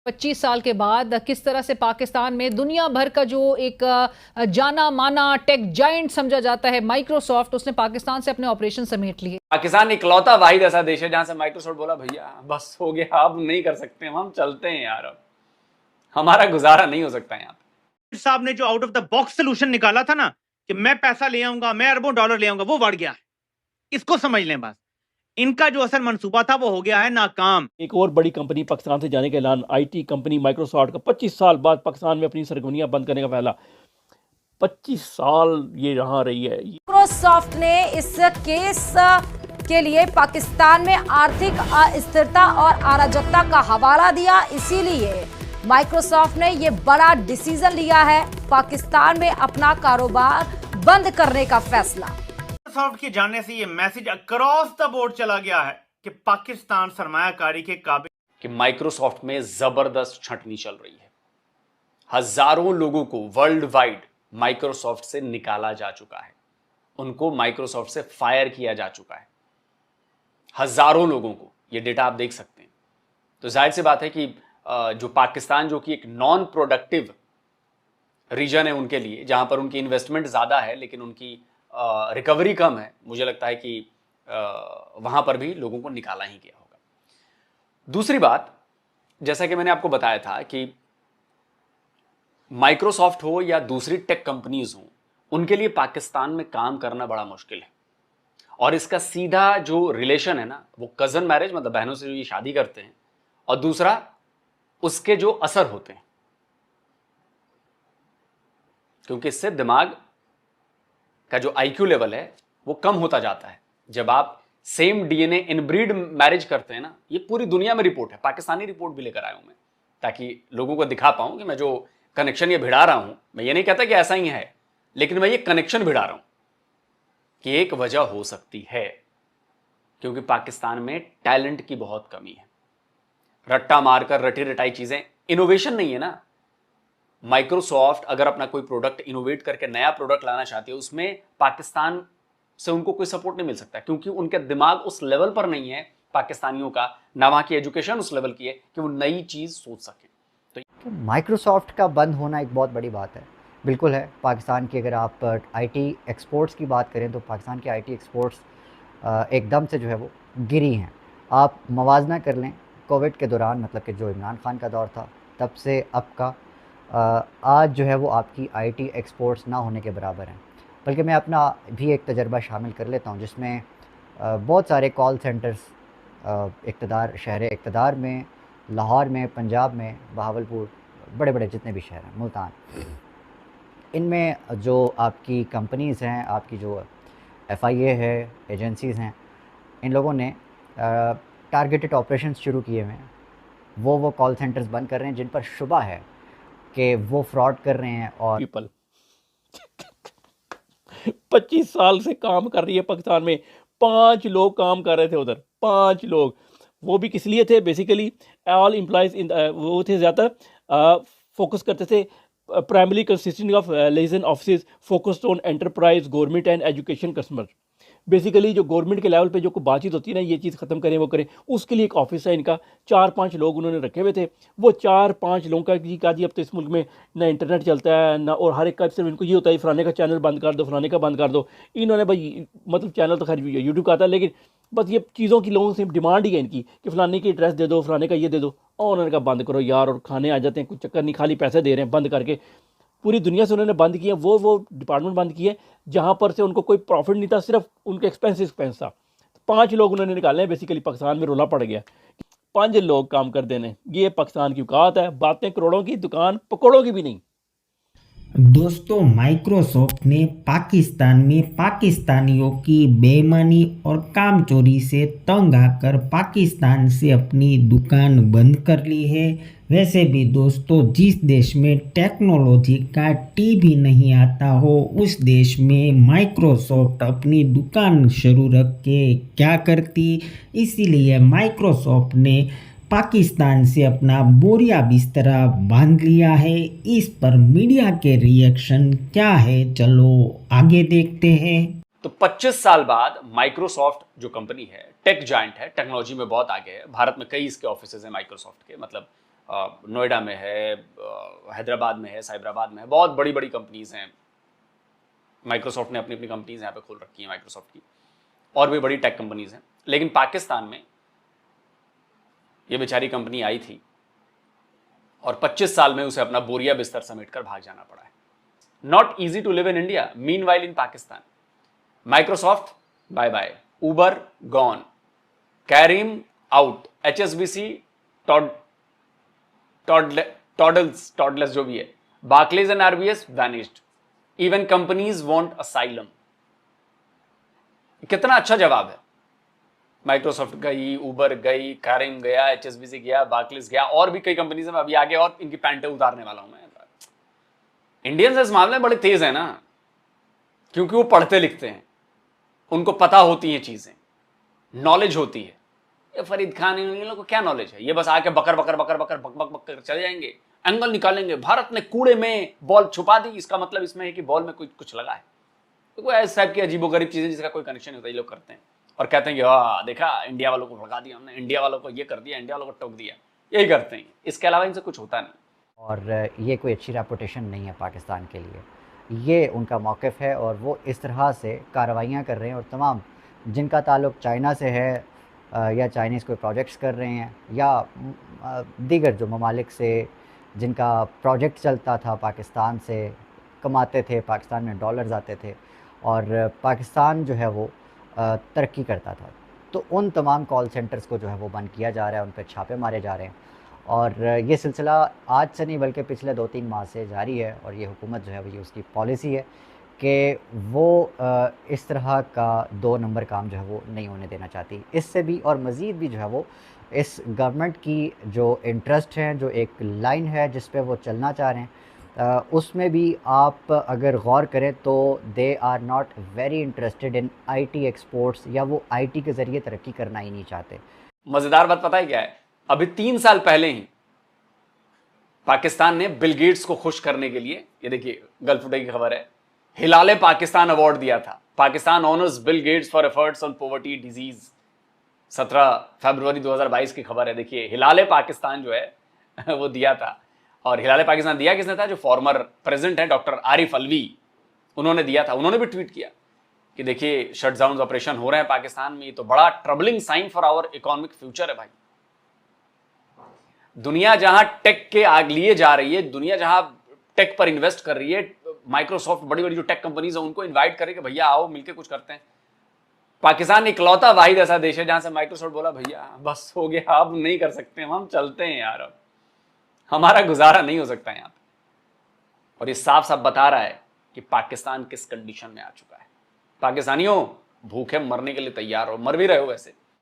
25 साल के बाद किस तरह से पाकिस्तान में दुनिया भर का जो एक जाना माना टेक जाइंट समझा जाता है माइक्रोसॉफ्ट, उसने पाकिस्तान से अपने ऑपरेशन समेट लिए। पाकिस्तान इकलौता वाहिद ऐसा देश है जहां से माइक्रोसॉफ्ट बोला भैया बस हो गया, अब नहीं कर सकते, हम चलते हैं यार, अब हमारा गुजारा नहीं हो सकता यहाँ पे। साहब ने जो out of the box solution निकाला था ना कि मैं पैसा ले आऊंगा, मैं अरबों डॉलर ले आऊंगा, वो बढ़ गया है। इसको समझ लें बस। इनका जो असल मंसूबा था वो हो गया है नाकाम। एक और बड़ी कंपनी पाकिस्तान से जाने का ऐलान, आईटी कंपनी माइक्रोसॉफ्ट का 25 साल बाद पाकिस्तान में अपनी सरगर्मियां बंद करने का फैसला। 25 साल ये यहाँ रही है। माइक्रोसॉफ्ट ने इस केस के लिए पाकिस्तान में आर्थिक अस्थिरता और अराजकता का हवाला दिया, इसीलिए माइक्रोसॉफ्ट ने यह बड़ा डिसीजन लिया है, पाकिस्तान में अपना कारोबार बंद करने का फैसला। माइक्रोसॉफ्ट के जाने से ये मैसेज अक्रॉस द बोर्ड चला गया है कि पाकिस्तान सरमायाकारी के काबिल। कि माइक्रोसॉफ्ट में जबरदस्त छंटनी चल रही है। हजारों लोगों को वर्ल्ड वाइड माइक्रोसॉफ्ट से निकाला जा चुका है, उनको माइक्रोसॉफ्ट से फायर किया जा चुका है, हजारों लोगों को। ये डेटा आप देख सकते हैं। तो जाहिर सी बात है कि जो पाकिस्तान, जो कि एक नॉन प्रोडक्टिव रीजन है उनके लिए, जहां पर उनकी इन्वेस्टमेंट ज्यादा है लेकिन उनकी रिकवरी कम है, मुझे लगता है कि वहां पर भी लोगों को निकाला ही गया होगा। दूसरी बात, जैसा कि मैंने आपको बताया था कि माइक्रोसॉफ्ट हो या दूसरी टेक कंपनीज हो, उनके लिए पाकिस्तान में काम करना बड़ा मुश्किल है। और इसका सीधा जो रिलेशन है ना, वो कजन मैरिज, मतलब बहनों से जो ये शादी करते हैं, और दूसरा उसके जो असर होते हैं, क्योंकि इससे दिमाग का जो आईक्यू लेवल है वो कम होता जाता है। जब आप सेम डीएनए इनब्रीड मैरिज करते हैं ना, ये पूरी दुनिया में रिपोर्ट है, पाकिस्तानी रिपोर्ट भी लेकर आया हूं मैं, ताकि लोगों को दिखा पाऊं कि मैं जो कनेक्शन ये भिड़ा रहा हूं, मैं ये नहीं कहता कि ऐसा ही है, लेकिन मैं ये कनेक्शन भिड़ा रहा हूं कि एक वजह हो सकती है, क्योंकि पाकिस्तान में टैलेंट की बहुत कमी है। रट्टा मारकर रटी रटाई चीजें, इनोवेशन नहीं है ना। माइक्रोसॉफ्ट अगर अपना कोई प्रोडक्ट इनोवेट करके नया प्रोडक्ट लाना चाहती है, उसमें पाकिस्तान से उनको कोई सपोर्ट नहीं मिल सकता, क्योंकि उनका दिमाग उस लेवल पर नहीं है पाकिस्तानियों का, ना वहां की एजुकेशन उस लेवल की है कि वो नई चीज सोच सके। तो माइक्रोसॉफ्ट का बंद होना एक बहुत बड़ी बात है, बिल्कुल है। पाकिस्तान की अगर आप आईटी एक्सपोर्ट्स की बात करें तो पाकिस्तान के आईटी एक्सपोर्ट्स एकदम से जो है वो गिरी हैं। आप मवाजना कर लें, कोविड के दौरान, मतलब कि जो इमरान खान का दौर था, तब से अब का आज जो है वो आपकी आईटी एक्सपोर्ट्स ना होने के बराबर हैं। बल्कि मैं अपना भी एक तजर्बा शामिल कर लेता हूं, जिसमें बहुत सारे कॉल सेंटर्स शहर इक़्तिदार में, लाहौर में, पंजाब में, बहावलपुर, बड़े बड़े जितने भी शहर हैं, मुल्तान, इनमें जो आपकी कंपनीज़ हैं, आपकी जो FIA है, एजेंसीज़ हैं, इन लोगों ने टारगेटेड ऑपरेशंस शुरू किए हुए हैं। वो कॉल सेंटर्स बंद कर रहे हैं जिन पर शुबा है कि वो फ्रॉड कर रहे हैं। और पीपल 25 साल से काम कर रही है पाकिस्तान में। 5 लोग काम कर रहे थे उधर, 5 लोग। वो भी किस लिए थे? बेसिकली ऑल एम्प्लॉयज़ इन वो थे, ज़्यादा फोकस करते थे, primary consisting of liaison office focused on enterprise, government and education customer. Basically जो गवर्नमेंट के लेवल पे जो कोई बातचीत होती है ना, ये चीज़ ख़त्म करें, वो करें, उसके लिए एक ऑफिस है इनका। 4-5 लोग उन्होंने रखे हुए थे। वो 4-5 लोगों का जी अब तो इस मुल्क में ना इंटरनेट चलता है ना, और हर एक का सिर्फ इनको ये होता है फलाने का चैनल बंद कर दो, फलाने का बंद कर दो। इन्होंने भाई, मतलब चैनल तो खैर यूट्यूब का आता है, लेकिन बस ये चीज़ों की लोगों से डिमांड ही है इनकी कि फलाने की एड्रेस दे दो, फलाने का ये दे दो, और उन्होंने कहा बंद करो यार, और खाने आ जाते हैं, कुछ चक्कर नहीं, खाली पैसे दे रहे हैं, बंद करके पूरी दुनिया से उन्होंने बंद किया। वो डिपार्टमेंट बंद किए जहाँ पर से उनको कोई प्रॉफिट नहीं था, सिर्फ उनके एक्सपेंस था। 5 लोग उन्होंने निकाले हैं। बेसिकली पाकिस्तान में रोला पड़ गया, 5 लोग काम कर देने, ये पाकिस्तान की औकात है। बातें करोड़ों की, दुकान पकौड़ों की भी नहीं। दोस्तों, माइक्रोसॉफ्ट ने पाकिस्तान में पाकिस्तानियों की बेईमानी और कामचोरी से तंग आकर पाकिस्तान से अपनी दुकान बंद कर ली है। वैसे भी दोस्तों, जिस देश में टेक्नोलॉजी का टी भी नहीं आता हो, उस देश में माइक्रोसॉफ्ट अपनी दुकान शुरू रख के क्या करती। इसीलिए माइक्रोसॉफ्ट ने पाकिस्तान से अपना बोरिया बिस्तरा बांध लिया है। इस पर मीडिया के रिएक्शन क्या है, चलो आगे देखते हैं। तो 25 साल बाद माइक्रोसॉफ्ट जो कंपनी है, टेक जायंट है, टेक्नोलॉजी में बहुत आगे है। भारत में कई इसके ऑफिसेज हैं माइक्रोसॉफ्ट के, मतलब नोएडा में है, हैदराबाद में है, साइबराबाद में है, बहुत बड़ी बड़ी कंपनीज हैं। माइक्रोसॉफ्ट ने अपनी अपनी कंपनीज यहाँ पे खोल रखी हैं, माइक्रोसॉफ्ट की, और भी बड़ी टेक कंपनीज हैं। लेकिन पाकिस्तान में ये बेचारी कंपनी आई थी और 25 साल में उसे अपना बोरिया बिस्तर समेटकर भाग जाना पड़ा है। Not easy to live in India, meanwhile in Pakistan, Microsoft bye bye, Uber gone, Careem out, HSBC toddles जो भी है, Barclays and RBS vanished, even companies want asylum. कितना अच्छा जवाब है। माइक्रोसॉफ्ट गई, उबर गई, कैरिम गया, HSBC गया, बार्कलेज गया, और भी कई कंपनीज हैं, अभी आगे और इनकी पैंटें उतारने वाला हूं मैं। इंडियंस इस मामले में बड़े तेज है ना, क्योंकि वो पढ़ते लिखते हैं, उनको पता होती हैं चीजें, नॉलेज होती है। ये फरीद खान इन लोगों को क्या नॉलेज है? ये बस आके बकर बकर बकर बकर बक बक बक कर चले जाएंगे, एंगल निकालेंगे, भारत ने कूड़े में बॉल छुपा दी, इसका मतलब इसमें है कि बॉल में कुछ लगा है। तो कोई इस टाइप की अजीबोगरीब चीजें जिसका कोई कनेक्शन नहीं होता, ये लोग करते हैं और कहते हैं कि हाँ देखा, इंडिया वालों को भगा दिया हमने, इंडिया वालों को ये कर दिया, इंडिया वालों को टोक दिया, यही करते हैं। इसके अलावा इनसे कुछ होता नहीं। और ये कोई अच्छी रेपुटेशन नहीं है पाकिस्तान के लिए, ये उनका मौक़िफ़ है और वो इस तरह से कार्रवाइयाँ कर रहे हैं। और तमाम जिनका ताल्लुक़ चाइना से है या चाइनीज़ कोई प्रोजेक्ट्स कर रहे हैं या दीगर जो ममालिक से जिनका प्रोजेक्ट चलता था, पाकिस्तान से कमाते थे, पाकिस्तान में डॉलर्स आते थे और पाकिस्तान जो है वो तरक्की करता था, तो उन तमाम कॉल सेंटर्स को जो है वो बंद किया जा रहा है, उन पर छापे मारे जा रहे हैं। और ये सिलसिला आज से नहीं बल्कि पिछले 2-3 माह से जारी है और ये हुकूमत जो है वो ये उसकी पॉलिसी है कि वो इस तरह का 2 नंबर काम जो है वो नहीं होने देना चाहती। इससे भी और मज़ीद भी जो है वो इस गवर्नमेंट की जो इंटरेस्ट हैं, जो एक लाइन है जिस पे वो चलना चाह रहे हैं, उसमें भी आप अगर गौर करें तो they are not very interested in IT exports, या वो IT के ज़रिए तरक्की करना ही नहीं चाहते। मज़ेदार बात पता है क्या है? अभी 3 साल पहले ही पाकिस्तान ने बिल गेट्स को खुश करने के लिए, ये देखिए गल्फ टुडे की खबर है, हिलाले पाकिस्तान अवार्ड दिया था। Pakistan honours Bill Gates for efforts on poverty disease. 17 फरवरी 2022 की खबर है। देखिए हिलाले पाकिस्तान जो है वो दिया था। और हिलाले पाकिस्तान दिया किसने था? जो फॉर्मर प्रेसिडेंट है डॉक्टर आरिफ अलवी, उन्होंने दिया था। उन्होंने भी ट्वीट किया कि देखिए शटडाउन ऑपरेशन हो रहे हैं पाकिस्तान में, ये तो बड़ा troubling sign for our economic future है भाई। दुनिया जहां टेक के आग लिए जा रही है, दुनिया जहां टेक पर इन्वेस्ट कर रही है, माइक्रोसॉफ्ट बड़ी बड़ी जो टेक कंपनीज है उनको इनवाइट करे कि भैया आओ मिलके कुछ करते हैं। पाकिस्तान इकलौता वाहिद ऐसा देश है जहां से माइक्रोसॉफ्ट बोला भैया बस हो गया, अब नहीं कर सकते हम चलते हैं यार, अब हमारा गुजारा नहीं हो सकता यहां पे। और ये साफ साफ बता रहा है कि पाकिस्तान किस कंडीशन में आ चुका है। पाकिस्तानियों भूखे मरने के लिए तैयार हो, मर भी रहे हो वैसे।